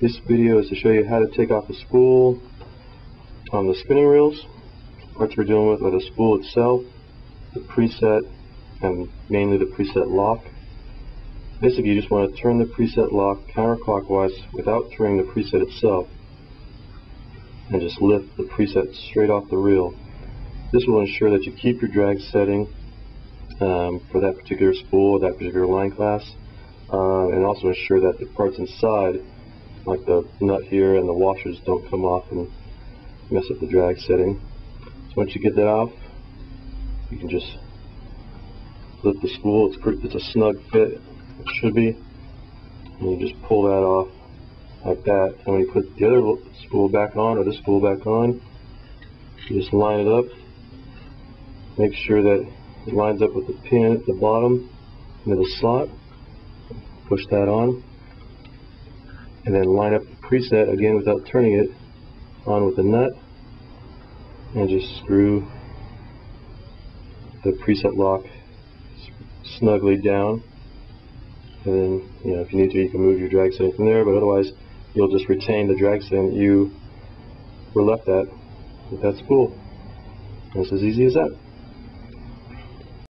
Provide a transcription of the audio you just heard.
This video is to show you how to take off the spool on the spinning reels. Parts we're dealing with are the spool itself, the preset, and mainly the preset lock. Basically, you just want to turn the preset lock counterclockwise without turning the preset itself, and just lift the preset straight off the reel. This will ensure that you keep your drag setting for that particular spool, that particular line class, and also ensure that the parts inside, like the nut here and the washers, don't come off and mess up the drag setting. So once you get that off, you can just lift the spool. It's a snug fit, it should be, and you just pull that off like that. And when you put the other spool back on, or this spool back on, you just line it up. Make sure that it lines up with the pin at the bottom into the slot. Push that on, and then line up the preset again without turning it on with the nut, and just screw the preset lock snugly down. And then, if you need to, you can move your drag setting from there, but otherwise you'll just retain the drag setting that you were left at with that spool. And it's as easy as that.